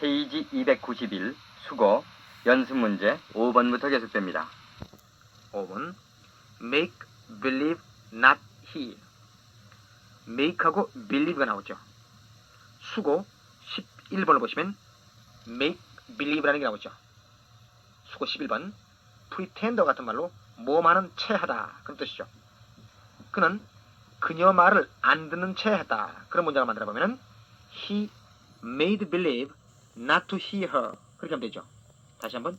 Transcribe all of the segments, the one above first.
페이지 291 수거 연습 문제 5번부터 계속됩니다. 5번 make believe not hear. make하고 believe가 나오죠. 수고 11번을 보시면 make believe라는 게 나오죠. 수고 11번 pretender 같은 말로 모험하는 체하다 그런 뜻이죠. 그는 그녀 말을 안 듣는 체했다. 그런 문장을 만들어 보면은 he made believe not to hear her. 그렇게 하면 되죠. 다시 한번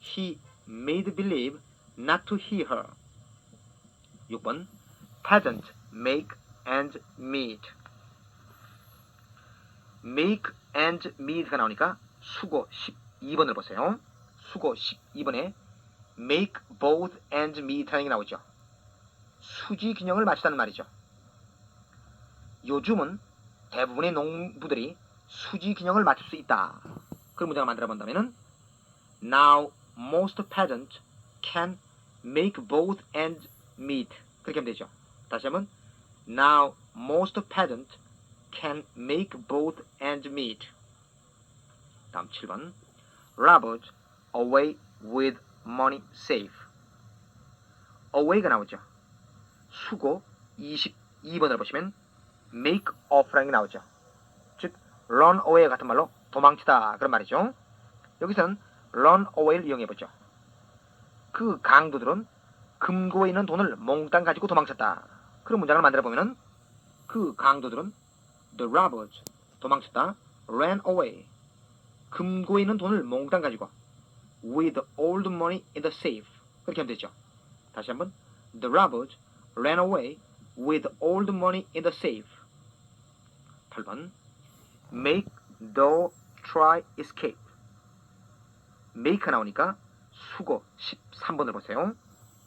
he made believe not to hear her. 6번 peasant make ends meet. make ends meet가 나오니까 수고 12번을 보세요. 수고 12번에 make both ends meet 하는 게 나오죠. 수지 균형을 맞추다는 말이죠. 요즘은 대부분의 농부들이 수지 균형을 맞출 수 있다. 그런 문장을 만들어 본다면은 Now most peasants can make both ends meet. 그렇게 하면 되죠. 다시 한번 Now most peasants can make both ends meet. 다음 7번 Robbers away with money safe. away가 나오죠. 수고 22번을 보시면 make off라는 게 나오죠. 즉 run away 같은 말로 도망치다 그런 말이죠. 여기서는 run away를 이용해보죠. 그 강도들은 금고에 있는 돈을 몽땅 가지고 도망쳤다. 그런 문장을 만들어보면 그 강도들은 the robbers 도망쳤다 ran away 금고에 있는 돈을 몽땅 가지고 with all the money in the safe 그렇게 하면 되죠. 다시 한번 the robbers ran away with all the money in the safe. 8번 make though try escape. make가 나오니까 수고 13번을 보세요.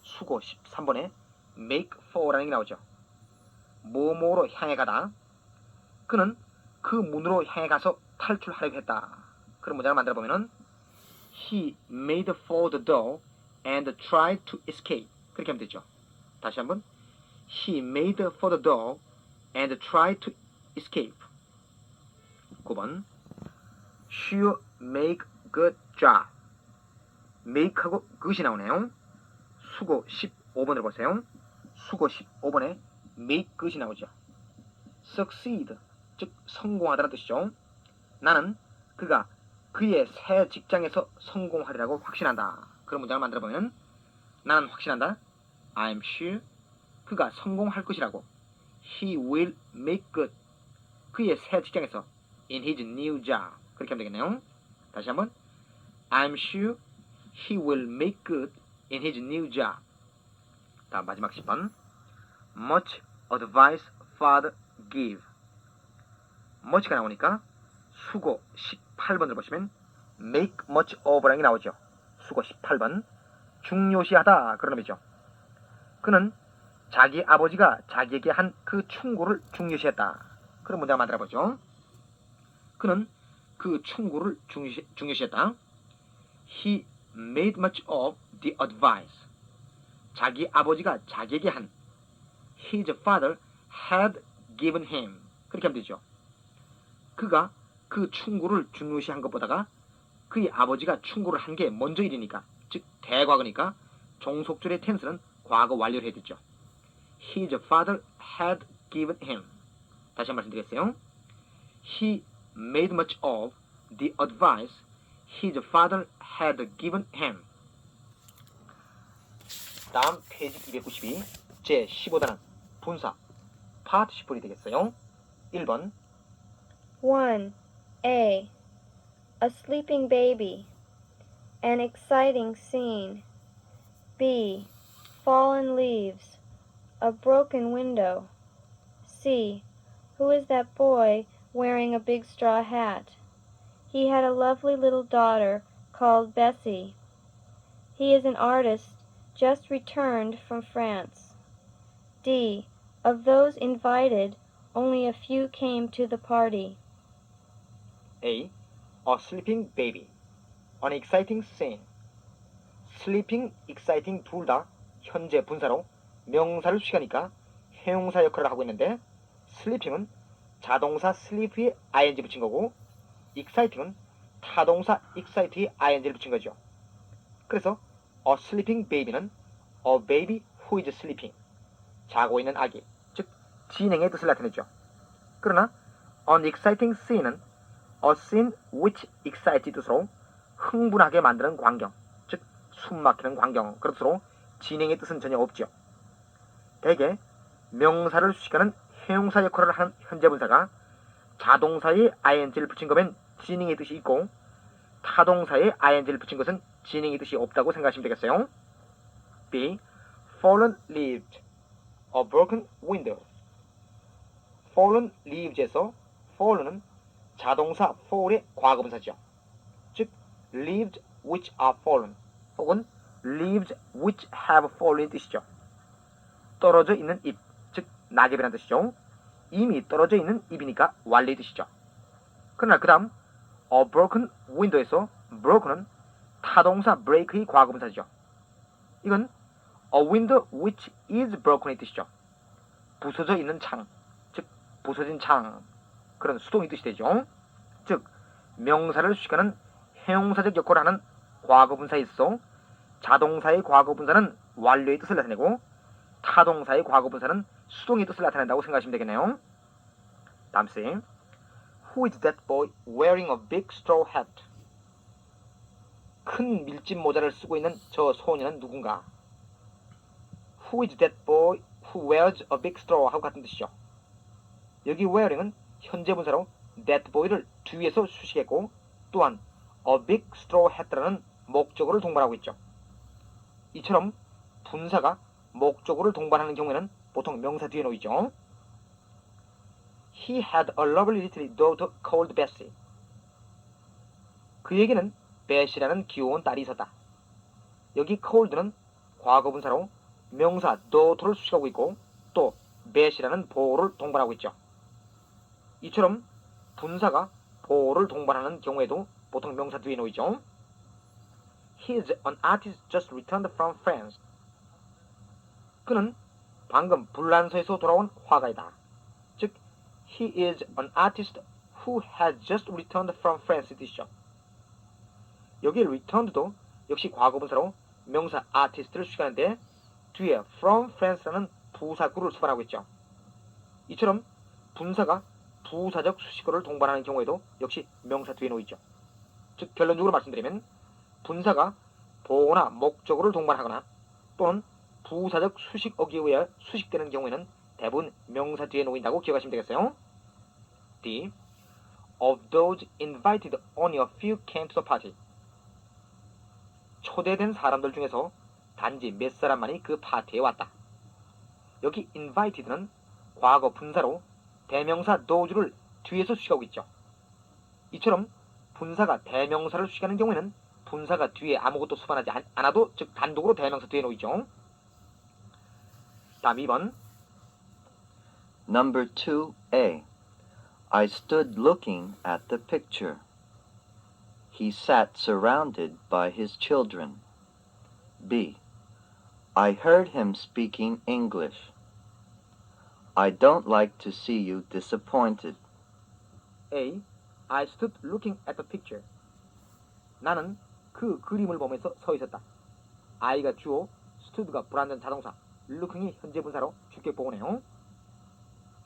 수고 13번에 make for라는 게 나오죠. 뭐뭐로 향해 가다. 그는 그 문으로 향해 가서 탈출하려고 했다. 그런 문장을 만들어 보면은 he made for the door and tried to escape. 그렇게 하면 되죠. 다시 한번 he made for the door and tried to escape. 9번 she'll make good job. make하고 good이 나오네요. 수고 15번을 보세요. 수고 15번에 make good이 나오죠. succeed, 즉 성공하다는 뜻이죠. 나는 그가 그의 새 직장에서 성공하리라고 확신한다. 그런 문장을 만들어보면 나는 확신한다. I'm sure 그가 성공할 것이라고. He will make good 그의 새 직장에서 in his new job. 그렇게 하면 되겠네요. 다시 한번 I'm sure he will make good in his new job. 다음 마지막 10번 much advice father give. much가 나오니까 수고 18번을 보시면 make much of라는 게 나오죠. 수고 18번 중요시하다 그런 의미죠. 그는 자기 아버지가 자기에게 한 그 충고를 중요시했다. 그런 문장을 만들어보죠. 그는 그 충고를 중요시했다. He made much of the advice. 자기 아버지가 자기에게 한 his father had given him. 그렇게 하면 되죠. 그가 그 충고를 중요시한 것보다가 그의 아버지가 충고를 한 게 먼저 일이니까 즉 대과거니까 종속절의 텐스는 과거 완료를 해야 되죠. His father had given him. 다시 한 번 말씀드리겠어요. He made much of the advice his father had given him. 다음 페이지 292 제15단원 분사 파티시플이 되겠어요. 1번 1. A sleeping baby. An exciting scene. B. Fallen leaves. A broken window. C. Who is that boy wearing a big straw hat? He had a lovely little daughter called Bessie. He is an artist just returned from France. D. Of those invited, only a few came to the party. A. A sleeping baby. An exciting scene. sleeping, exciting 둘 다 현재 분사로 명사를 수식하니까 형용사 역할을 하고 있는데 sleeping은 자동사 sleep에 ing 붙인 거고 exciting은 타동사 excite에 ing를 붙인 거죠. 그래서 a sleeping baby는 a baby who is sleeping. 자고 있는 아기. 즉 진행의 뜻을 나타내죠. 그러나 an exciting scene은 a scene which excites 뜻으로 흥분하게 만드는 광경. 즉 숨막히는 광경. 그런 뜻으로 진행의 뜻은 전혀 없죠. 대개 명사를 수식하는 형용사 역할을 하는 현재분사가 자동사에 ing를 붙인 거면 진행의 뜻이 있고 타동사에 ing를 붙인 것은 진행의 뜻이 없다고 생각하시면 되겠어요. B. Fallen leaves. A broken window. Fallen leaves에서 fallen은 자동사 fall의 과거분사죠. 즉 leaves which are fallen 혹은 leaves which have fallen 뜻이죠. 떨어져 있는 잎, 즉 낙엽이라는 뜻이죠. 이미 떨어져 있는 잎이니까 완료의 뜻이죠. 그러나 그 다음 a broken window에서 broken은 타동사 break의 과거분사죠. 이건 a window which is broken의 뜻이죠. 부서져 있는 창, 즉 부서진 창, 그런 수동의 뜻이 되죠. 즉 명사를 수식하는 형용사적 역할을 하는 과거분사에 있어 자동사의 과거분사는 완료의 뜻을 나타내고 타동사의 과거분사는 수동의 뜻을 나타낸다고 생각하시면 되겠네요. 다음 시 Who is that boy wearing a big straw hat? 큰 밀짚 모자를 쓰고 있는 저 소년은 누군가? Who is that boy who wears a big straw? 하고 같은 뜻이죠. 여기 wearing은 현재 분사로 that boy를 뒤에서 수식했고 또한 a big straw hat라는 목적어를 동반하고 있죠. 이처럼 분사가 목적어를 동반하는 경우에는 보통 명사 뒤에 놓이죠. He had a lovely little daughter called Bessie. 그에게는 베시라는 귀여운 딸이 있었다. 여기 called는 과거분사로 명사 daughter를 수식하고 있고 또 베시라는 보호를 동반하고 있죠. 이처럼 분사가 보호를 동반하는 경우에도 보통 명사 뒤에 놓이죠. He is an artist just returned from France. 그는 방금 불란서에서 돌아온 화가이다. 즉, he is an artist who has just returned from France 뜻이죠. 여기 returned도 역시 과거분사로 명사 artist를 수식하는데 뒤에 from France라는 부사구를 수반하고 있죠. 이처럼 분사가 부사적 수식어를 동반하는 경우에도 역시 명사 뒤에 놓이죠. 즉 결론적으로 말씀드리면 분사가 보호나 목적어를 동반하거나 또는 부사적 수식어기에 의해 수식되는 경우에는 대부분 명사 뒤에 놓인다고 기억하시면 되겠어요. D. Of those invited, only a few came to the party. 초대된 사람들 중에서 단지 몇 사람만이 그 파티에 왔다. 여기 invited는 과거 분사로 대명사 those를 뒤에서 수식하고 있죠. 이처럼 분사가 대명사를 수식하는 경우에는 분사가 뒤에 아무것도 수반하지 않아도 즉 단독으로 대명사 뒤에 놓이죠. 다음 2번. Number 2A. I stood looking at the picture. He sat surrounded by his children. B. I heard him speaking English. I don't like to see you disappointed. A. I stood looking at the picture. 나는 그 그림을 보면서 서 있었다. I가 주어, stood가 불완전 자동사, looking이 현재 분사로 주격 보호네요.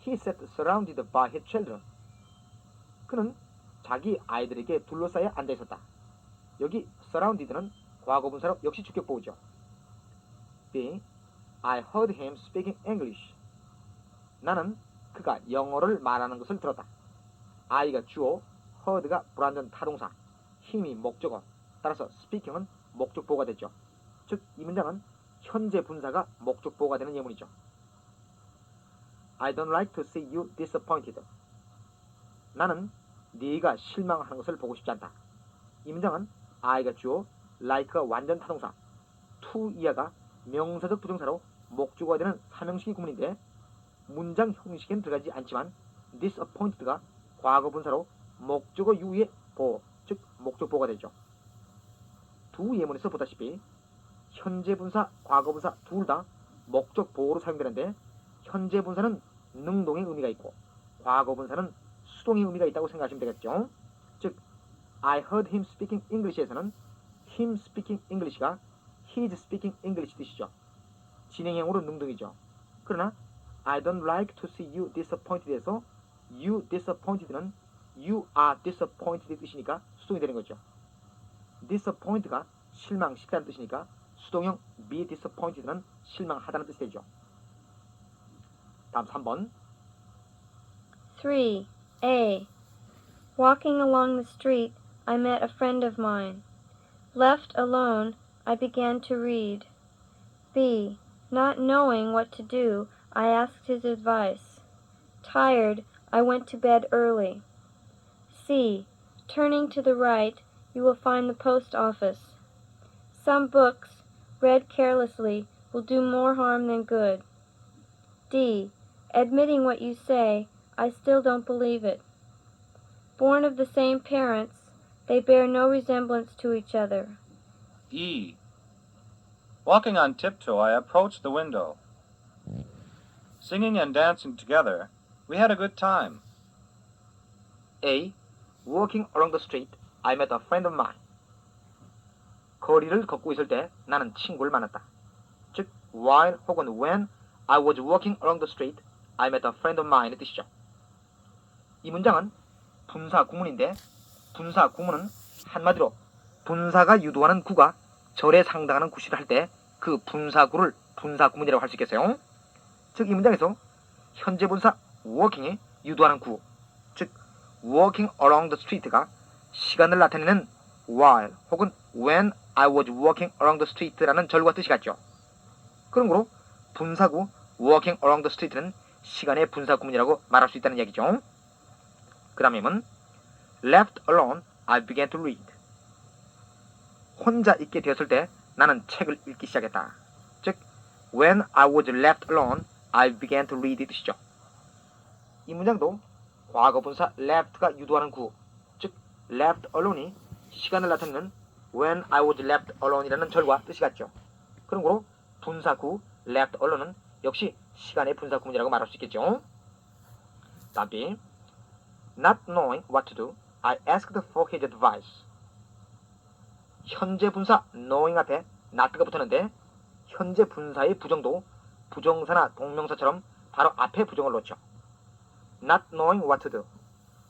He sat surrounded by his children. 그는 자기 아이들에게 둘러싸여 앉아 있었다. 여기 surrounded는 과거 분사로 역시 주격 보호죠. B. I heard him speaking English. 나는 그가 영어를 말하는 것을 들었다. I가 주어, heard가 불완전 타동사, 힘이 목적어, 따라서 speaking은 목적 보호가 되죠. 즉, 이 문장은 현재 분사가 목적 보호가 되는 예문이죠. I don't like to see you disappointed. 나는 네가 실망하는 것을 보고 싶지 않다. 이 문장은 I가 주어, like가 완전 타동사, to 이하가 명사적 부정사로 목적어가 되는 삼형식의 구문인데 문장 형식엔 들어가지 않지만 disappointed가 과거 분사로 목적어 유의 보호, 즉 목적 보호가 되죠. 두 예문에서 보다시피 현재 분사, 과거 분사 둘 다 목적 보호로 사용되는데 현재 분사는 능동의 의미가 있고 과거 분사는 수동의 의미가 있다고 생각하시면 되겠죠. 즉 I heard him speaking English에서는 him speaking English가 he's speaking English 뜻이죠. 진행형으로 능동이죠. 그러나 I don't like to see you disappointed에서 you disappointed는 you are disappointed 뜻이니까 수동이 되는 거죠. disappointed가 실망시키다는 뜻이니까 수동형 be disappointed는 실망하다는 뜻이 되죠. 다음 3번. 3. Walking along the street, I met a friend of mine. Left alone, I began to read. B. Not knowing what to do, I asked his advice. Tired, I went to bed early. C. Turning to the right, you will find the post office. Some books, read carelessly, will do more harm than good. D. Admitting what you say, I still don't believe it. Born of the same parents, they bear no resemblance to each other. E. Walking on tiptoe, I approached the window. Singing and dancing together, we had a good time. A. Walking along the street, I met a friend of mine. 거리를 걷고 있을 때 나는 친구를 만났다. 즉, while 혹은 when I was walking along the street, I met a friend of mine의 뜻이죠. 이 문장은 분사 구문인데 분사 구문은 한마디로 분사가 유도하는 구가 절에 상당하는 구실을 할 때 그 분사구를 분사 구문이라고 할 수 있겠어요. 즉, 이 문장에서 현재 분사 walking이 유도하는 구, 즉 walking along the street가 시간을 나타내는 while 혹은 when I was walking along the street라는 절과 뜻이 같죠. 그러므로 분사구 walking along the street는 시간의 분사 구문이라고 말할 수 있다는 얘기죠. 그 다음에는 left alone, I began to read. 혼자 있게 되었을 때 나는 책을 읽기 시작했다. 즉, when I was left alone, I began to read 이 뜻이죠. 이 문장도 과거분사 left가 유도하는 구, 즉 left alone이 시간을 나타내는 when I was left alone이라는 절과 뜻이 같죠. 그러므로 분사구 left alone은 역시 시간의 분사 구문이라고 말할 수 있겠죠. 다음 B. Not knowing what to do, I asked for his advice. 현재 분사 knowing 앞에 not가 붙었는데 현재 분사의 부정도 부정사나 동명사처럼 바로 앞에 부정을 놓죠. Not knowing what to do.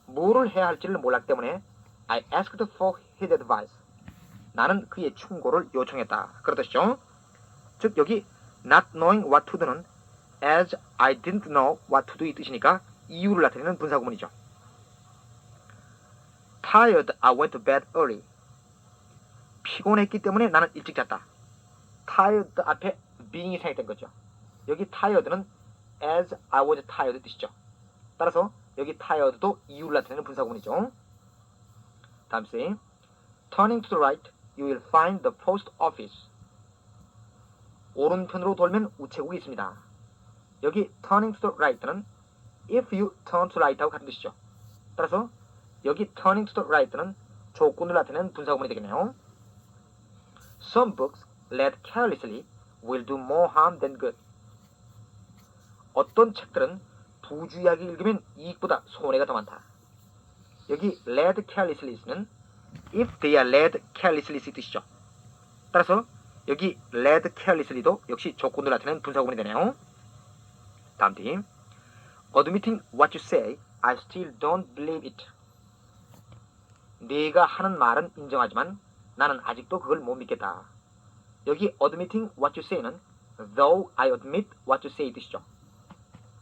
뭐를 해야 할지를 몰랐기 때문에 I asked for his advice. 나는 그의 충고를 요청했다. 그렇듯이죠. 즉 여기 not knowing what to do는 as I didn't know what to do 이 뜻이니까 이유를 나타내는 분사 구문이죠. Tired, I went to bed early. 피곤했기 때문에 나는 일찍 잤다. Tired 앞에 being이 생략된 거죠. 여기 tired는 as I was tired 뜻이죠. 따라서 여기 tired도 이유를 나타내는 분사 구문이죠. 다음 C. Turning to the right, you will find the post office. 오른편으로 돌면 우체국이 있습니다. 여기 turning to the right는 if you turn to right하고 같은 뜻이죠. 따라서 여기 turning to the right는 조건을 나타내는 분사 구문이 되겠네요. Some books read carelessly will do more harm than good. 어떤 책들은 부주의하게 읽으면 이익보다 손해가 더 많다. 여기 read carelessly는 if they are read carelessly 뜻이죠. 따라서 여기 read carelessly도 역시 조건을 나타내는 분사 구문이 되네요. 다음 팀. Admitting what you say, I still don't believe it. 네가 하는 말은 인정하지만 나는 아직도 그걸 못 믿겠다. 여기 admitting what you say는 though I admit what you say 뜻이죠.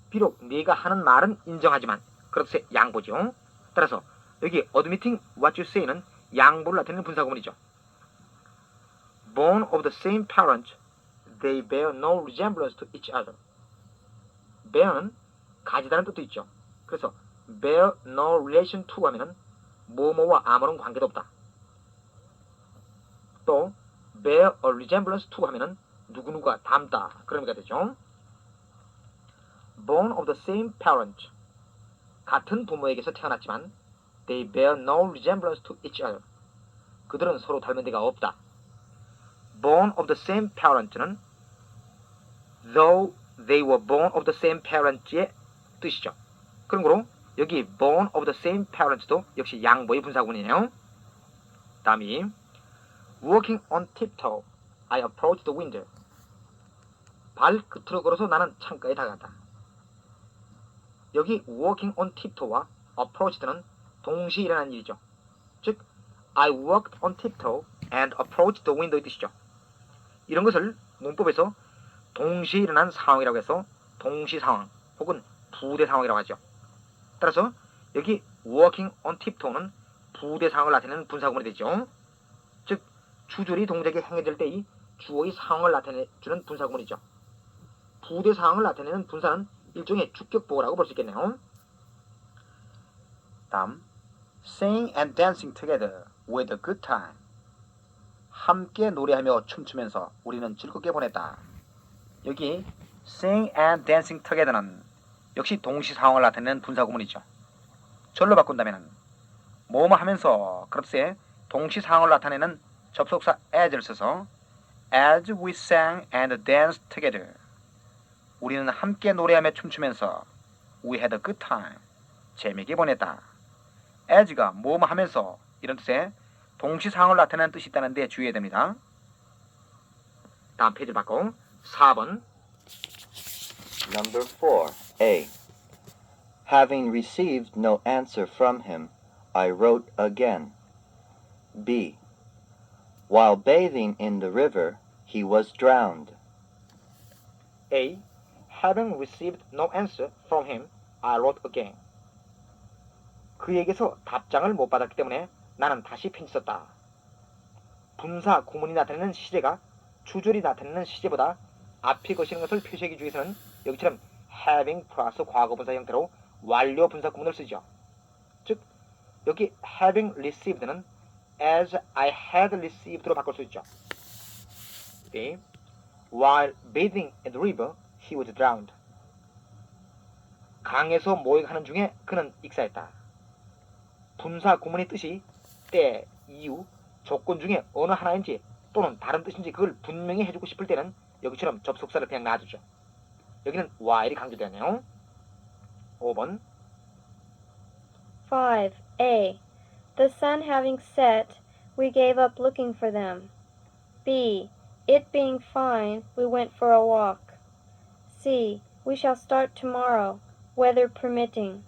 비록 네가 하는 말은 인정하지만 그렇듯이 양보죠. 따라서 여기 admitting what you say는 양보를 나타내는 분사구문이죠. Born of the same parent, they bear no resemblance to each other. bear는 가지다는 뜻도 있죠. 그래서 bear no relation to 하면은 뭐뭐와 아무런 관계도 없다. 또 bear a resemblance to 하면은 누구누가 닮다 그런 의미가 되죠. Born of the same parent, 같은 부모에게서 태어났지만 they bear no resemblance to each other. 그들은 서로 닮은 데가 없다. Born of the same parent는 though they were born of the same parent의 뜻이죠. 그러므로 여기 born of the same parents도 역시 양보의 분사구문이네요. 다음이 walking on tiptoe, I approached the window. 발끝으로 걸어서 나는 창가에 다가갔다. 여기 walking on tiptoe와 approached는 동시에 일어난 일이죠. 즉, I walked on tiptoe and approached the window 이 뜻이죠. 이런 것을 문법에서 동시에 일어난 상황이라고 해서 동시 상황 혹은 부대 상황이라고 하죠. 따라서 여기 walking on tiptoe는 부대 상황을 나타내는 분사구문이 되죠. 즉, 주절이 동작이 행해질 때의 주어의 상황을 나타내주는 분사구문이죠. 부대 상황을 나타내는 분사는 일종의 주격보어라고 볼 수 있겠네요. 다음, singing and dancing together with a good time. 함께 노래하며 춤추면서 우리는 즐겁게 보냈다. 여기 sing and dancing together는 역시 동시 상황을 나타내는 분사구문이죠. 절로 바꾼다면 뭐뭐 하면서 그렇듯이 동시 상황을 나타내는 접속사 as를 써서 as we sang and danced together. 우리는 함께 노래하며 춤추면서 we had a good time. 재미있게 보냈다. as가 뭐뭐 하면서 이런 뜻의 동시 상황을 나타내는 뜻이 있다는 데 주의해야 됩니다. 다음 페이지 바꿔 4번. Number 4. A. Having received no answer from him, I wrote again. B. While bathing in the river, he was drowned. A. Having received no answer from him, I wrote again. 그에게서 답장을 못 받았기 때문에 나는 다시 편지 썼다. 분사 구문이 나타내는 시제가 주절이 나타내는 시제보다 앞이 거시는 것을 표시하기 위해서는 여기처럼 having 플러스 과거분사 형태로 완료 분사 구문을 쓰죠. 즉, 여기 having received는 as I had received로 바꿀 수 있죠. B. While bathing in the river, he was drowned. 강에서 모욕하는 중에 그는 익사했다. 분사 구문의 뜻이 때, 이유, 조건 중에 어느 하나인지 또는 다른 뜻인지 그걸 분명히 해주고 싶을 때는 여기처럼 접속사를 그냥 놔두죠. 여기는 while이 강조되네요. 5번. 5. A. The sun having set, we gave up looking for them. B. It being fine, we went for a walk. C. We shall start tomorrow, weather permitting.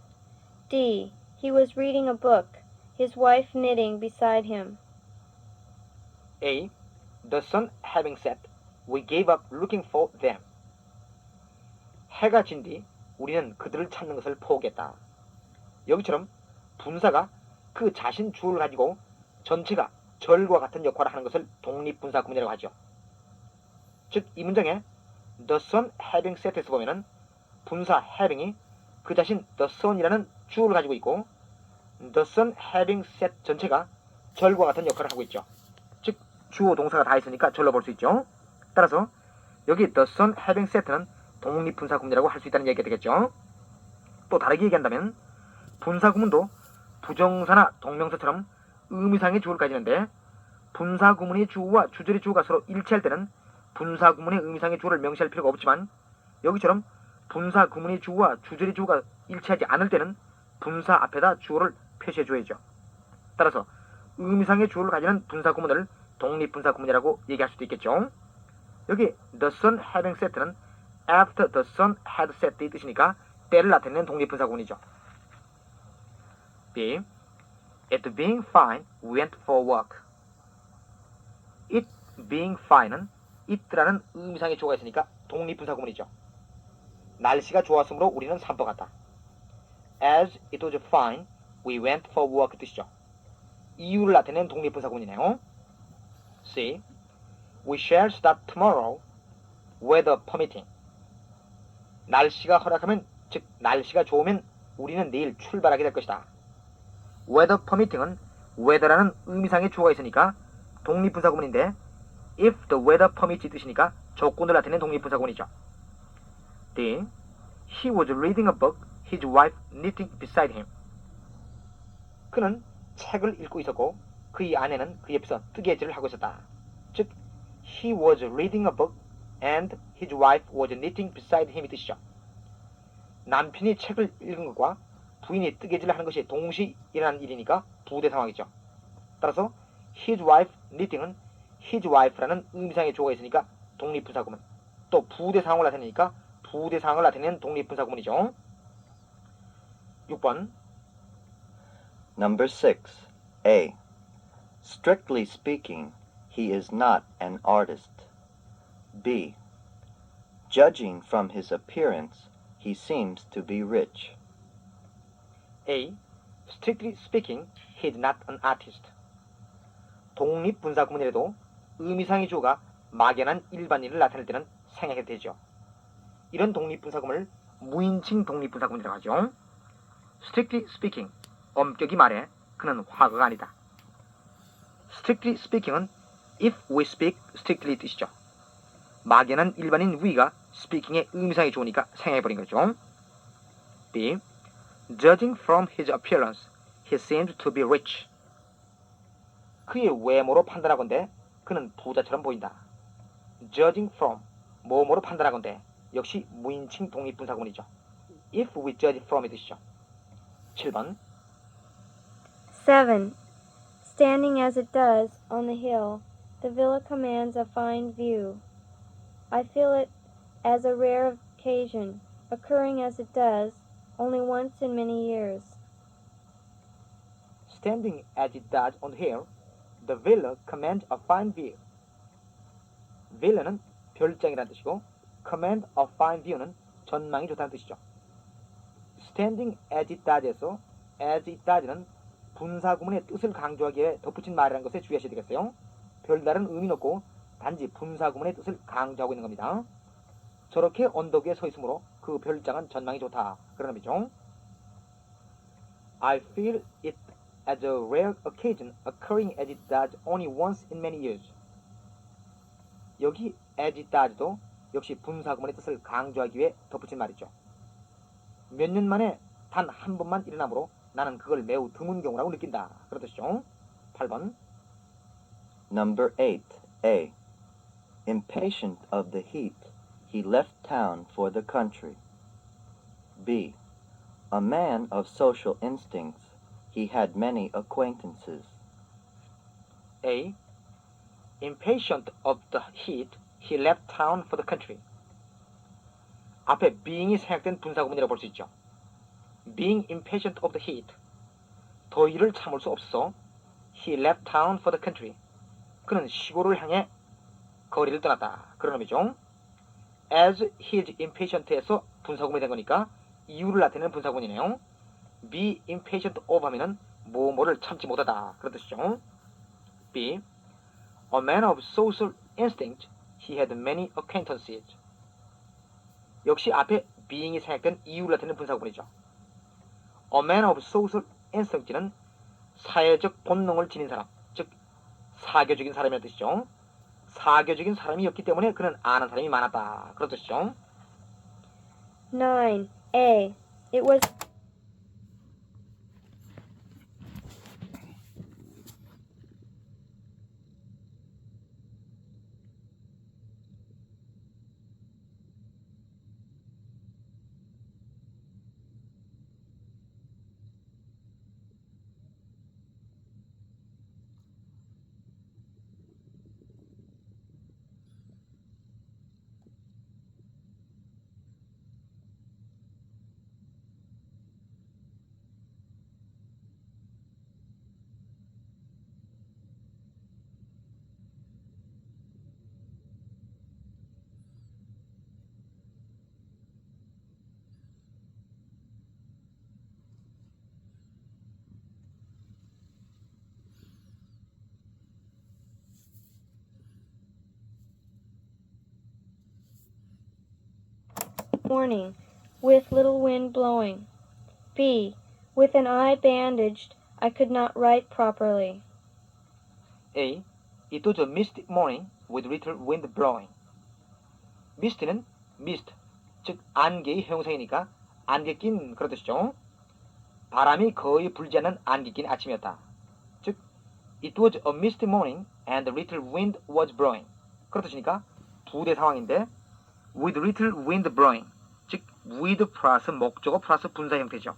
D. He was reading a book, his wife knitting beside him. A. The sun having set, we gave up looking for them. 해가 진 뒤 우리는 그들을 찾는 것을 포기했다. 여기처럼 분사가 그 자신 주어를 가지고 전체가 절과 같은 역할을 하는 것을 독립분사구문이라고 하죠. 즉, 이 문장에 the sun having set에서 보면은 분사 having이 그 자신 the sun이라는 주어를 가지고 있고 the sun having set 전체가 절과 같은 역할을 하고 있죠. 즉, 주어 동사가 다 있으니까 절로 볼 수 있죠. 따라서 여기 the sun having set는 독립분사구문이라고 할 수 있다는 얘기가 되겠죠. 또 다르게 얘기한다면 분사구문도 부정사나 동명사처럼 의미상의 주어를 가지는데 분사구문의 주어와 주절의 주어가 서로 일치할 때는 분사구문의 의미상의 주어를 명시할 필요가 없지만 여기처럼 분사구문의 주어와 주절의 주어가 일치하지 않을 때는 분사 앞에다 주어를 표시해줘야죠. 따라서 의미상의 주어를 가지는 분사구문을 독립분사구문이라고 얘기할 수도 있겠죠. 여기 the sun having set는 after the sun had set 이 뜻이니까 때를 나타내는 독립분사구문이죠. B. It being fine, we went for a walk. It being fine은 it라는 의미상의 주어가 있으니까 독립분사구문이죠. 날씨가 좋았으므로 우리는 산보 갔다. As it was fine, we went for a walk 뜻이죠. 이유를 나타내는 독립분사구문이네요. C. We shall start tomorrow, weather permitting. 날씨가 허락하면, 즉 날씨가 좋으면 우리는 내일 출발하게 될 것이다. weather permitting은 weather라는 의미상의 주어가 있으니까 독립분사구문인데 if the weather permits 이 뜻이니까 조건을 나타내는 독립분사구문이죠. D. He was reading a book, his wife knitting beside him. 그는 책을 읽고 있었고 그의 아내는 그 옆에서 뜨개질을 하고 있었다. 즉, he was reading a book and his wife was knitting beside him 이 뜻이죠. 남편이 책을 읽은 것과 부인이 뜨개질을 하는 것이 동시 일어난 일이니까 부대 상황이죠. 따라서 his wife knitting은 his wife라는 의미상의 주어가 있으니까 독립분사구문. 또 부대상황을 나타내니까 부대상황을 나타내는 독립분사구문이죠. 6번. Number 6. A. Strictly speaking, he is not an artist. B. Judging from his appearance, he seems to be rich. A. Strictly speaking, he is not an artist. 독립분사구문이라도 의미상의 주어가 막연한 일반인을 나타낼 때는 생략해도 되죠. 이런 독립분사구문을 무인칭 독립분사구문이라고 하죠. Strictly speaking, 엄격히 말해 그는 화가가 아니다. Strictly speaking은 if we speak strictly 뜻이죠. 막연한 일반인 we가 speaking의 의미상의 주어니까 생략해버린 거죠. B. Judging from his appearance, he seems to be rich. 그의 외모로 판단하건대 그는 부자처럼 보인다. Judging from, 뭐뭐로 판단하건대 역시 무인칭 독립분사구문이죠. If we judge from의 뜻이죠. 7번. 7. Standing as it does on the hill, the villa commands a fine view. I feel it as a rare occasion, occurring as it does only once in many years. Standing as it does on the hill, the villa commands a fine view. villa는 별장이라는 뜻이고 command a fine view는 전망이 좋다는 뜻이죠. Standing as it does에서 as it does는 분사구문의 뜻을 강조하기 위해 덧붙인 말이라는 것에 주의하셔야 되겠어요. 별다른 의미는 없고 단지 분사구문의 뜻을 강조하고 있는 겁니다. 저렇게 언덕 위에 서 있으므로 그 별장은 전망이 좋다. 그런 의미죠. I feel it as a rare occasion occurring as it does only once in many years. 여기 as it does도 역시 분사구문의 뜻을 강조하기 위해 덧붙인 말이죠. 몇 년 만에 단 한 번만 일어나므로 나는 그걸 매우 드문 경우라고 느낀다. 그런 뜻이죠. 8번. Number 8. A. Impatient of the heat, he left town for the country. B. A man of social instincts, he had many acquaintances. A. Impatient of the heat, he left town for the country. 앞에 being이 생략된 분사구문이라고 볼 수 있죠. Being impatient of the heat, 더위를 참을 수 없어 he left town for the country. 그는 시골을 향해 거리를 떠났다. 그런 의미죠. As he is impatient에서 분사구문이 된 거니까 이유를 나타내는 분사구문이네요. Be impatient of 하면은 뭐뭐를 참지 못하다. 그런 뜻이죠. B. A man of social instinct, he had many acquaintances. 역시 앞에 being이 생략된 이유를 나타내는 분사구문이죠. A man of social instinct는 사회적 본능을 지닌 사람, 즉 사교적인 사람이라는 뜻이죠. 사교적인 사람이었기 때문에 그는 아는 사람이 많았다. 그런 뜻이죠. 9. A. It was morning, with little wind blowing. B. With an eye bandaged, I could not write properly. A. It was a misty morning with little wind blowing. mist는 mist, 즉 안개의 형용사이니까 안개 낀 그런 뜻이죠. 바람이 거의 불지 않는 안개 낀 아침이었다. 즉 it was a misty morning and little wind was blowing. 그런 뜻이니까 부대 상황인데 with little wind blowing, 즉 with 플러스 목적어 플러스 분사 형태죠.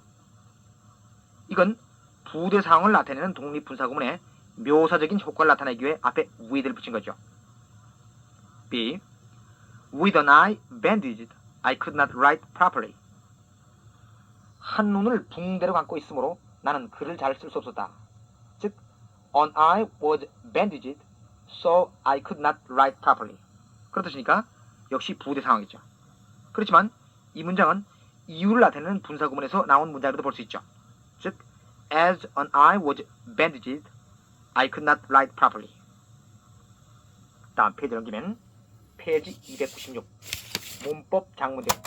이건 부대 상황을 나타내는 독립분사구문의 묘사적인 효과를 나타내기 위해 앞에 with를 붙인 거죠. B. With an eye bandaged, I could not write properly. 한 눈을 붕대로 감고 있으므로 나는 글을 잘 쓸 수 없었다. 즉, an eye was bandaged, so I could not write properly. 그런 뜻이니까 역시 부대 상황이죠. 그렇지만 이 문장은 이유를 나타내는 분사구문에서 나온 문장으로도 볼 수 있죠. 즉, as an eye was bandaged, I could not write properly. 다음 페이지 넘기면 페이지 296 문법 장문대로.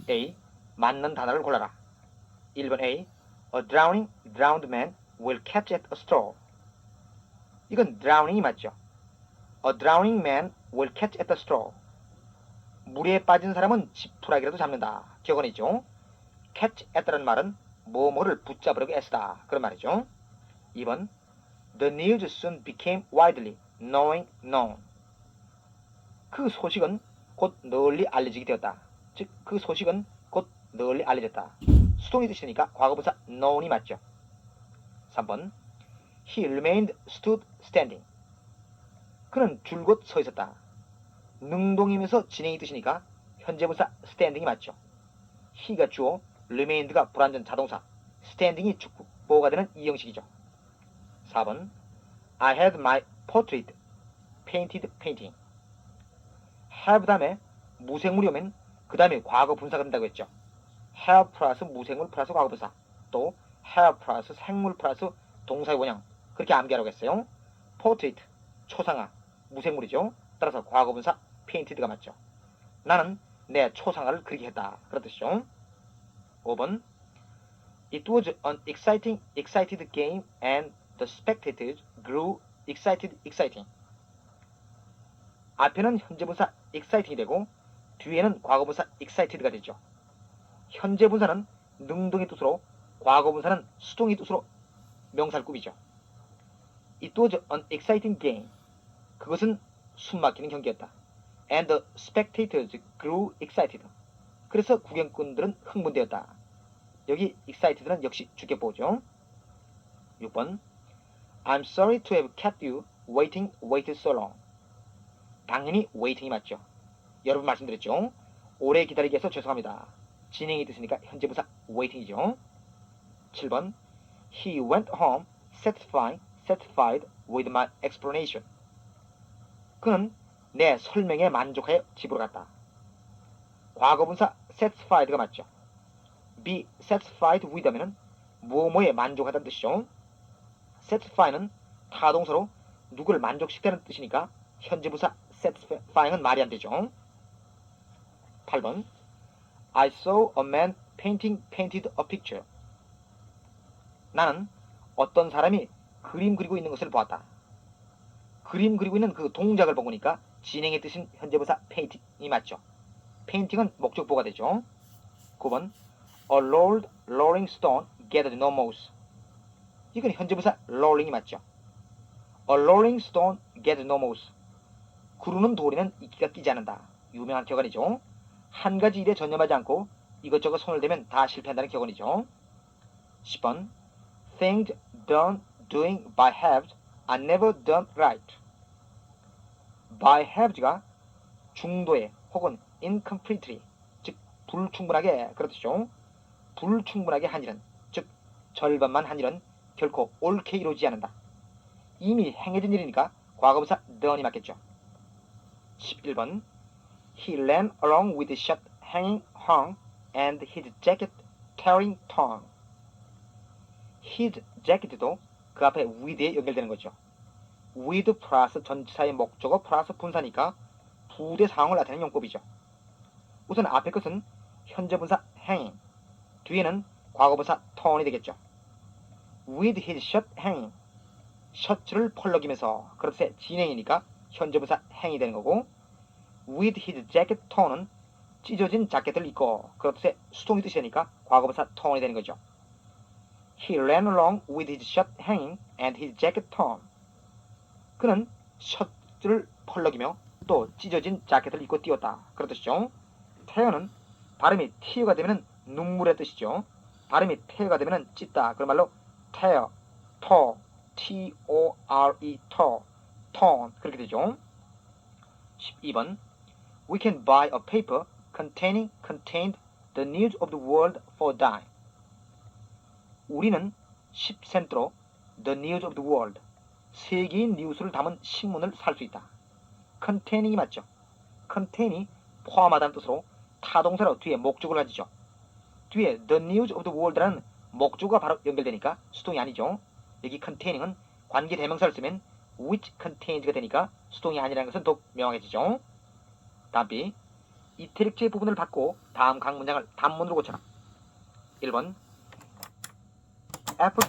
A. 맞는 단어를 골라라. 1번 A. A drowned man will catch at a straw. 이건 drowning이 맞죠? A drowning man will catch at a straw. 물에 빠진 사람은 지푸라기라도 잡는다. 기억원이죠? catch at라는 말은 뭐뭐를 붙잡으려고 애쓰다. 그런 말이죠. 2번. The news soon became widely known. 그 소식은 곧 널리 알려지게 되었다. 즉, 그 소식은 곧 널리 알려졌다. 수동이 뜻이니까 과거분사 known이 맞죠. 3번. He remained stood standing. 그는 줄곧 서 있었다. 능동이면서 진행이 뜻이니까 현재분사 standing이 맞죠. he가 주어, remained가 불완전 자동사, standing이 축보가 되는 이 형식이죠. 4번. I had my portrait painted painting. have 다음에 무생물이 오면 그 다음에 과거 분사가 된다고 했죠. have 플러스 무생물 플러스 과거 분사, 또 have 플러스 생물 플러스 동사의 원형, 그렇게 암기하라고 했어요. portrait, 초상화, 무생물이죠. 따라서 과거 분사 painted가 맞죠. 나는 내 초상화를 그리게 했다. 그런 뜻이죠. 5번. It was an excited game and the spectators grew exciting. 앞에는 현재분사 exciting이 되고 뒤에는 과거분사 excited가 되죠. 현재분사는 능동의 뜻으로, 과거분사는 수동의 뜻으로 명사를 꾸미죠. It was an exciting game. 그것은 숨막히는 경기였다. And the spectators grew excited. 그래서 구경꾼들은 흥분되었다. 여기 excited는 역시 주격보죠. 6번. I'm sorry to have kept you waited so long. 당연히 waiting이 맞죠. 여러분 말씀드렸죠. 오래 기다리게 해서 죄송합니다. 진행이 뜻이니까 현재분사 waiting이죠. 7번. He went home satisfied with my explanation. 그는 내 설명에 만족하여 집으로 갔다. 과거분사 satisfied가 맞죠. be satisfied with 하면은 뭐뭐에 만족하다는 뜻이죠. satisfy는 타동사로 누구를 만족시키는 뜻이니까 현재 부사 satisfying은 말이 안 되죠. 8번 I saw a man painted a picture. 나는 어떤 사람이 그림 그리고 있는 것을 보았다. 그림 그리고 있는 그 동작을 보니까 진행의 뜻인 현재부사 painting이 맞죠. painting은 목적보가 되죠. 9번 A rolled rolling stone gathered no moss. 이건 현재부사 rolling이 맞죠. A rolling stone gathered no moss. 구르는 돌에는 이끼가 끼지 않는다. 유명한 격언이죠. 한 가지 일에 전념하지 않고 이것저것 손을 대면 다 실패한다는 격언이죠. 10번 Things done doing by halves are never done right. by halves가 중도에 혹은 incompletely, 즉 불충분하게 그렇죠. 불충분하게 한 일은, 즉 절반만 한 일은 결코 옳게 이루어지지 않는다. 이미 행해진 일이니까 과거부사 done이 맞겠죠. 11번 He ran along with his shirt hung and his jacket tearing torn. his jacket도 그 앞에 with에 연결되는 거죠. with 플러스 전치사의 목적어 플러스 분사니까 부대 상황을 나타내는 용법이죠. 우선 앞에 것은 현재 분사 hanging, 뒤에는 과거분사 turn이 되겠죠. with his shirt hanging, 셔츠를 펄럭이면서, 그렇게 진행이니까 현재 분사 hang이 되는 거고, with his jacket torn은 찢어진 자켓을 입고, 그렇게 수동이 뜻이 되니까 과거분사 turn이 되는 거죠. He ran along with his shirt hanging and his jacket torn. 그는 셔츠를 펄럭이며 또 찢어진 자켓을 입고 뛰었다. 그런 뜻이죠. tear는 발음이 tear가 되면 눈물의 뜻이죠. 발음이 tear가 되면 찢다. 그런 말로 tear, tore, T-O-R-E, tore, torn 그렇게 되죠. 12번 We can buy a paper contained the news of the world for a dime. 우리는 10센트로 The News of the World, 세계의 뉴스를 담은 신문을 살 수 있다. containing이 맞죠. contain이 포함하다는 뜻으로 타동사로 뒤에 목적을 가지죠. 뒤에 The News of the World라는 목적어가 바로 연결되니까 수동이 아니죠. 여기 containing은 관계 대명사를 쓰면 which contained가 되니까 수동이 아니라는 것은 더욱 명확해지죠. 답이 이태릭체의 부분을 받고 다음 각 문장을 단문으로 고쳐라. 1번 Apple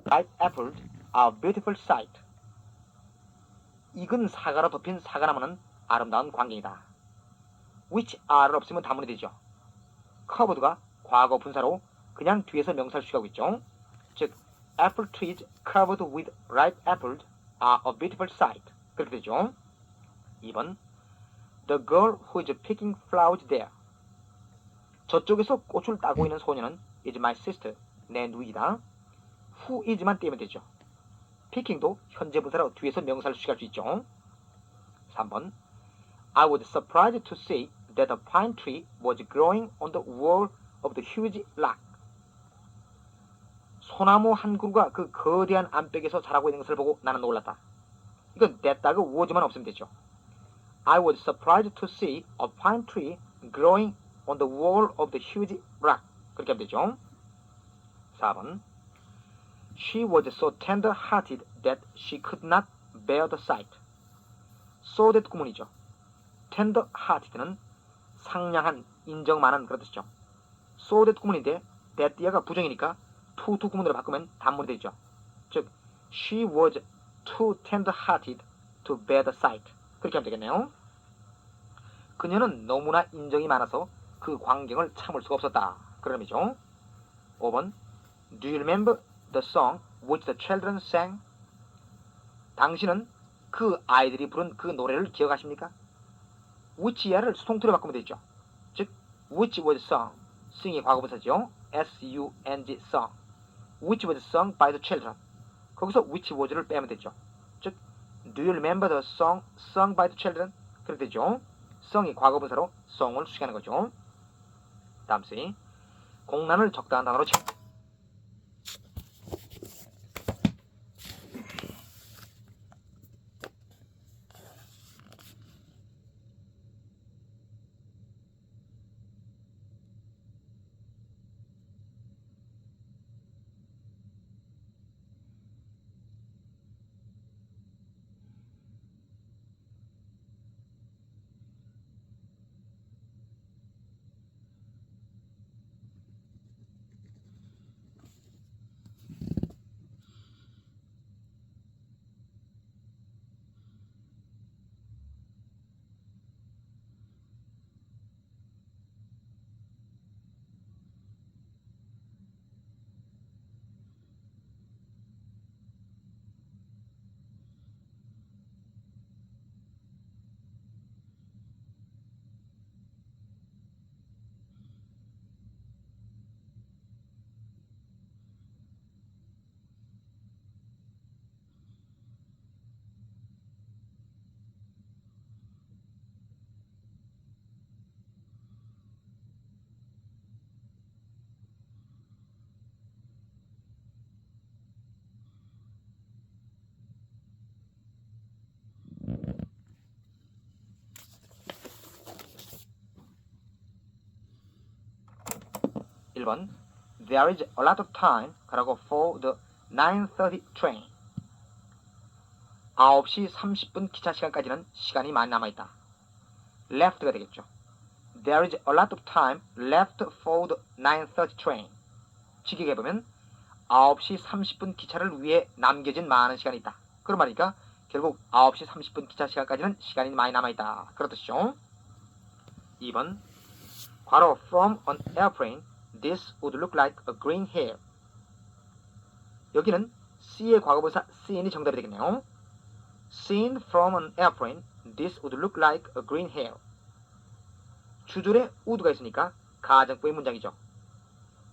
ripe apples are a beautiful sight. 익은 사과로 덮인 사과나무는 아름다운 광경이다. which are를 없으면 단문이 되죠. covered가 과거 분사로 그냥 뒤에서 명사를 취하고 있죠. 즉, apple trees covered with ripe apples are a beautiful sight. 그렇게 되죠. 2번, the girl who is picking flowers there. 저쪽에서 꽃을 따고 있는 소녀는 is my sister. 내 누이다. who is만 떼면 되죠. picking도 현재 분사로 뒤에서 명사를 취할 수 있죠. 3번, I was surprised to see that a pine tree was growing on the wall of the huge rock. 소나무 한 그루가 그 거대한 암벽에서 자라고 있는 것을 보고 나는 놀랐다. 이건 that다가 was만 없으면 되죠. I was surprised to see a pine tree growing on the wall of the huge rock. 그렇게 하면 되죠. 4번, She was so tender-hearted that she could not bear the sight. So that 구문이죠. tender-hearted는 상냥한, 인정 많은 그런 뜻이죠. so that 구문인데 that 뒤가 부정이니까 to 구문으로 바꾸면 단문이 되죠. 즉, she was too tender-hearted to bear the sight. 그렇게 하면 되겠네요. 그녀는 너무나 인정이 많아서 그 광경을 참을 수가 없었다. 그런 의미죠. 5번, Do you remember the song which the children sang? 당신은 그 아이들이 부른 그 노래를 기억하십니까? which야를 수동태로 바꾸면 되죠. 즉, which was sung. sing이 과거분사죠. S-U-N-G song. which was sung by the children. 거기서 which was를 빼면 되죠. 즉, do you remember the song sung by the children? 그렇게 되죠. sung이 과거분사로 song을 수식하는 거죠. 다음 C. 공란을 적당한 단어로 쳐. 1번, There is a lot of time 가라고 for the 9:30 train. 9시 30분 기차 시간까지는 시간이 많이 남아있다. left가 되겠죠. There is a lot of time left for the 9:30 train. 직역해 보면 9시 30분 기차를 위해 남겨진 많은 시간이 있다. 그런 말이니까 결국 9시 30분 기차 시간까지는 시간이 많이 남아있다. 그런 뜻이죠. 2번, 괄호 from an airplane this would look like a green hair. 여기는 C의 과거분사 seen이 정답이 되겠네요. Seen from an airplane this would look like a green hair. 주절에 would가 있으니까 가정법의 문장이죠.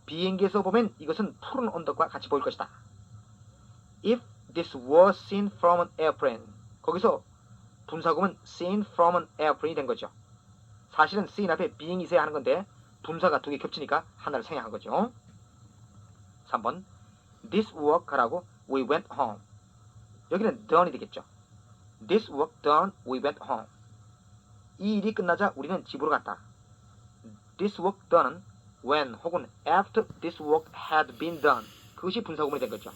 비행기에서 보면 이것은 푸른 언덕과 같이 보일 것이다. If this was seen from an airplane. 거기서 분사구문 seen from an airplane이 된 거죠. 사실은 seen 앞에 being이 있어야 하는 건데 분사가 두 개 겹치니까 하나를 생략한 거죠. 3번, This work 하라고 we went home. 여기는 done이 되겠죠. This work done, we went home. 이 일이 끝나자 우리는 집으로 갔다. This work done은 when 혹은 after this work had been done. 그것이 분사구문이 된 거죠.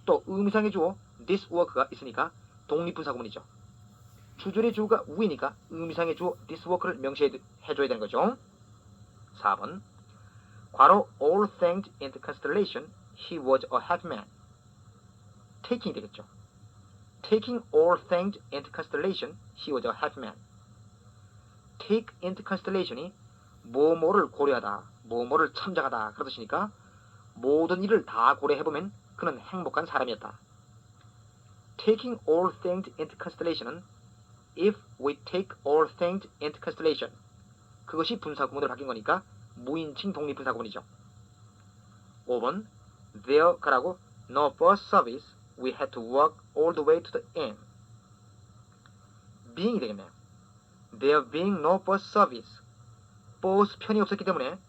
또 의미상의 주어 this work가 있으니까 독립분사구문이죠. 주절의 주어가 we니까 의미상의 주어 this work를 명시해줘야 되는 거죠. 4번, 괄호 all things into consideration he was a happy man. taking이 되겠죠. Taking all things into consideration, he was a happy man. Take into consideration이 뭐뭐를 고려하다, 뭐뭐를 참작하다 그런 뜻이니까 모든 일을 다 고려해보면 그는 행복한 사람이었다. Taking all things into consideration은 if we take all things into consideration 그것이 분사구문으로 바뀐 거니까 무인칭 독립분사구문이죠. 5번 There 가라고 no bus service we had to walk all the way to the end. being이 되겠네요. There being no bus service 버스 편이 없었기 때문에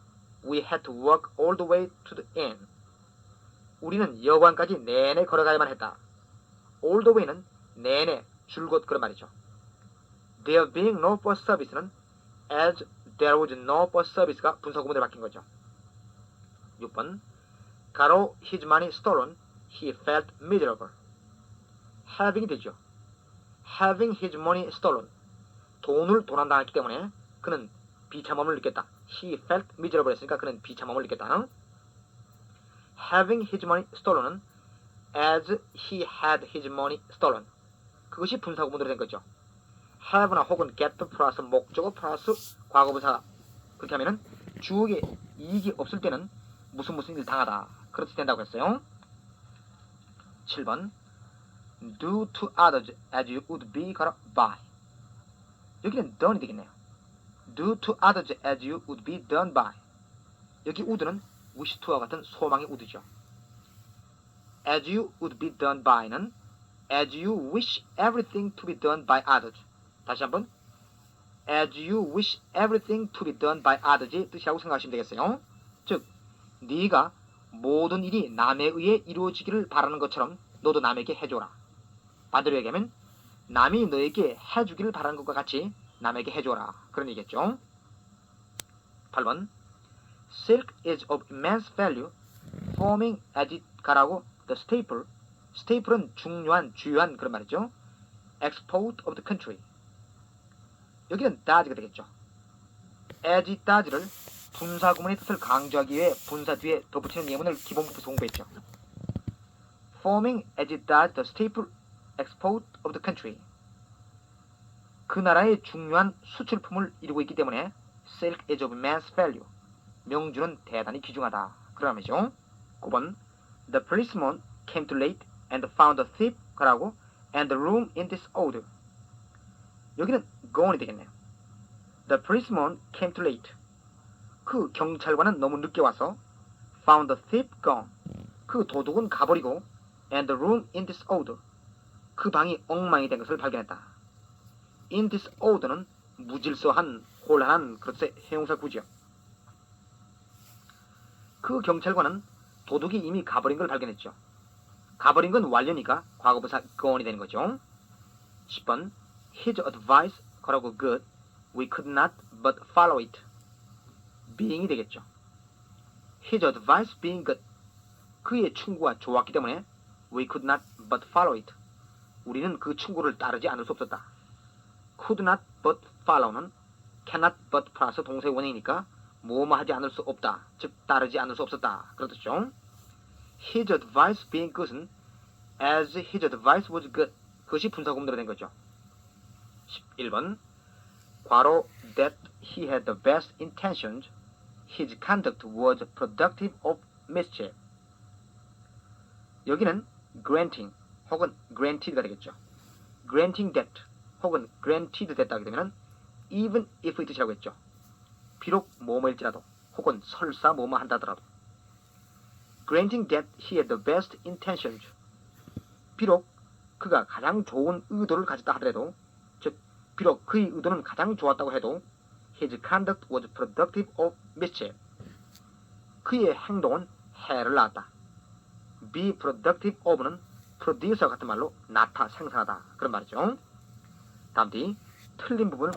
we had to walk all the way to the end. 우리는 여관까지 내내 걸어가야만 했다. all the way는 내내 줄곧 그런 말이죠. There being no bus service는 as there was no bus service가 분사구문으로 바뀐 거죠. 6번 Got his money stolen, he felt miserable. having이 되죠. Having his money stolen 돈을 도난당했기 때문에 그는 비참함을 느꼈다. He felt miserable 했으니까 그는 비참함을 느꼈다. Having his money stolen은 as he had his money stolen 그것이 분사구문으로 된 거죠. have나 혹은 get 플러스 목적어 플러스 과거분사 그렇게 하면은 주어에 이익이 없을 때는 무슨 일을 당하다 그렇게 된다고 했어요. 7번 Do to others as you would be by 여기는 done이 되겠네요. Do to others as you would be done by 여기 would는 wish to와 같은 소망의 would죠. As you would be done by는 as you wish everything to be done by others. 다시 한번 as you wish everything to be done by others의 뜻이라고 생각하시면 되겠어요. 즉 네가 모든 일이 남에 의해 이루어지기를 바라는 것처럼 너도 남에게 해줘라. 반대로 얘기하면 남이 너에게 해주기를 바라는 것과 같이 남에게 해줘라. 그런 얘기겠죠. 8번 Silk is of immense value, forming as it 가라고 the staple. staple은 중요한, 주요한 그런 말이죠. export of the country. 여기는 does가 되겠죠. as it does를 분사구문의 뜻을 강조하기 위해 분사 뒤에 덧붙이는 예문을 기본부에서 공부했죠. forming as it does the staple export of the country. 그 나라의 중요한 수출품을 이루고 있기 때문에 silk is of immense value. 명주는 대단히 귀중하다. 그런 말이죠. 9번 The policeman came too late and found the thief 가라고 and the room in disorder. 여기는 gone이 되겠네요. The policeman came too late. 그 경찰관은 너무 늦게 와서 found the thief gone. 그 도둑은 가버리고 and the room in disorder. 그 방이 엉망이 된 것을 발견했다. in disorder는 무질서한, 혼란한 그것의 형용사 구죠. 그 경찰관은 도둑이 이미 가버린 걸 발견했죠. 가버린 건 완료니까 과거분사 gone이 되는 거죠. 10번 His advice 거라고 good, we could not but follow it. being이 되겠죠. His advice being good. 그의 충고가 좋았기 때문에 we could not but follow it. 우리는 그 충고를 따르지 않을 수 없었다. could not but follow는 cannot but 플러스 동사의 원형이니까 뭐뭐 하지 않을 수 없다. 즉 따르지 않을 수 없었다. 그런 뜻이죠. His advice being good은 as his advice was good. 그것이 분사구문으로 된 거죠. 11번 괄호 that he had the best intentions. His conduct was productive of mischief. 여기는 granting 혹은 granted가 되겠죠. granting that 혹은 granted 됐다 하게 되면 even if의 뜻이라고 했죠. 비록 뭐뭐일지라도 혹은 설사 뭐뭐 한다더라도 granting that he had the best intentions 비록 그가 가장 좋은 의도를 가졌다 하더라도 즉 비록 그의 의도는 가장 좋았다고 해도 his conduct was productive of mischief 그의 행동은 해를 낳았다. be productive of는 produce와 같은 말로 낳다, 생산하다 그런 말이죠. 다음 뒤 틀린 부분을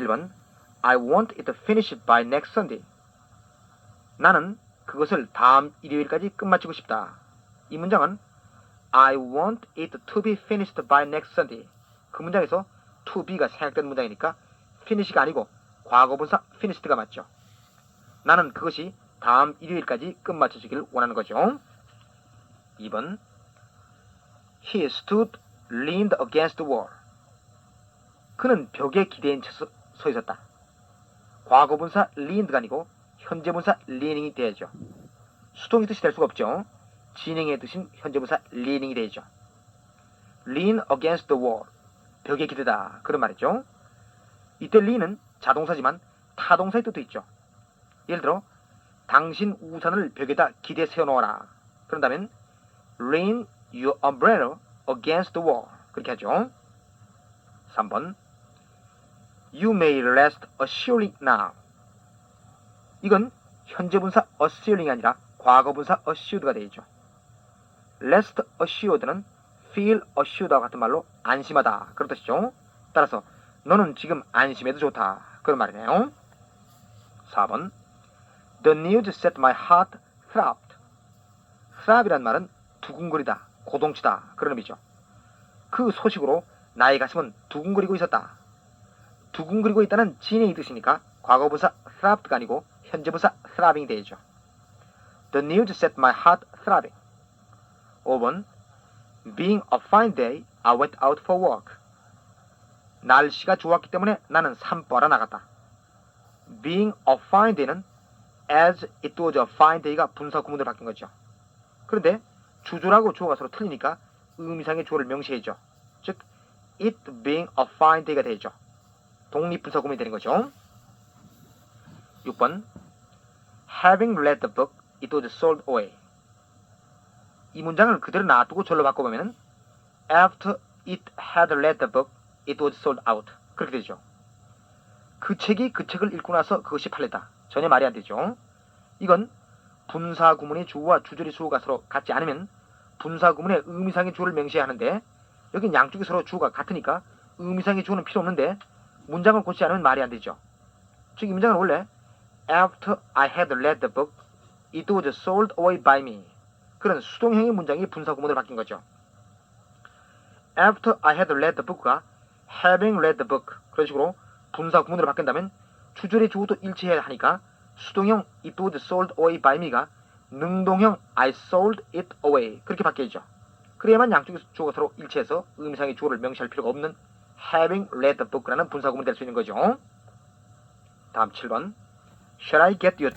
1번 I want it finished by next Sunday. 나는 그것을 다음 일요일까지 끝마치고 싶다. 이 문장은 I want it to be finished by next Sunday. 그 문장에서 to be가 생략된 문장이니까 finish가 아니고 과거분사 finished가 맞죠. 나는 그것이 다음 일요일까지 끝마쳐지기를 원하는 거죠. 2번 He stood leaned against the wall. 그는 벽에 기대인 채 서 있었다. 과거분사 leaned가 아니고 현재분사 leaning이 돼야죠. 수동의 뜻이 될 수가 없죠. 진행의 뜻인 현재분사 leaning이 되죠. lean against the wall. 벽에 기대다. 그런 말이죠. 이때 lean은 자동사지만 타동사의 뜻도 있죠. 예를 들어 당신 우산을 벽에다 기대 세워놓아라. 그런다면 lean your umbrella against the wall. 그렇게 하죠. 3번 You may rest assuredly now. 이건 현재분사 assuredly 아니라 과거분사 assured가 되죠. rest assured는 feel assured와 같은 말로 안심하다 그런 뜻이죠. 따라서 너는 지금 안심해도 좋다 그런 말이네요. 4번 The news set my heart throbbed. throb이란 말은 두근거리다, 고동치다 그런 의미죠. 그 소식으로 나의 가슴은 두근거리고 있었다. 두근거리고 있다는 진행이 뜻이니까 과거분사 throbbed가 아니고 현재분사 throbbing이 되죠. The news set my heart throbbing. 5번 Being a fine day, I went out for walk. 날씨가 좋았기 때문에 나는 산보러 나갔다. Being a fine day는 as it was a fine day가 분사 구문으로 바뀐 거죠. 그런데 주조라고 주어가 서로 틀리니까 의미상의 주어를 명시해줘. 즉 it being a fine day가 되죠. 독립분사 구문이 되는 거죠. 6번 Having read the book, it was sold away. 이 문장을 그대로 놔두고 절로 바꿔보면 After it had read the book, it was sold out. 그렇게 되죠. 그 책이 그 책을 읽고 나서 그것이 팔렸다. 전혀 말이 안 되죠. 이건 분사 구문의 주어와 주절의 주어가 서로 같지 않으면 분사 구문의 의미상의 주어를 명시해야 하는데 여긴 양쪽이 서로 주어가 같으니까 의미상의 주어는 필요 없는데 문장을 고치지 않으면 말이 안 되죠. 즉 이 문장은 원래 After I had read the book, it was sold away by me. 그런 수동형의 문장이 분사 구문으로 바뀐 거죠. After I had read the book가 having read the book 그런 식으로 분사 구문으로 바뀐다면 주절의 주어도 일치해야 하니까 수동형 it was sold away by me가 능동형 I sold it away 그렇게 바뀌어야죠. 그래야만 양쪽의 주어가 서로 일치해서 의미상의 주어를 명시할 필요가 없는 having read the book라는 분사 구문이 될 수 있는 거죠. 다음 7번 Shall I get your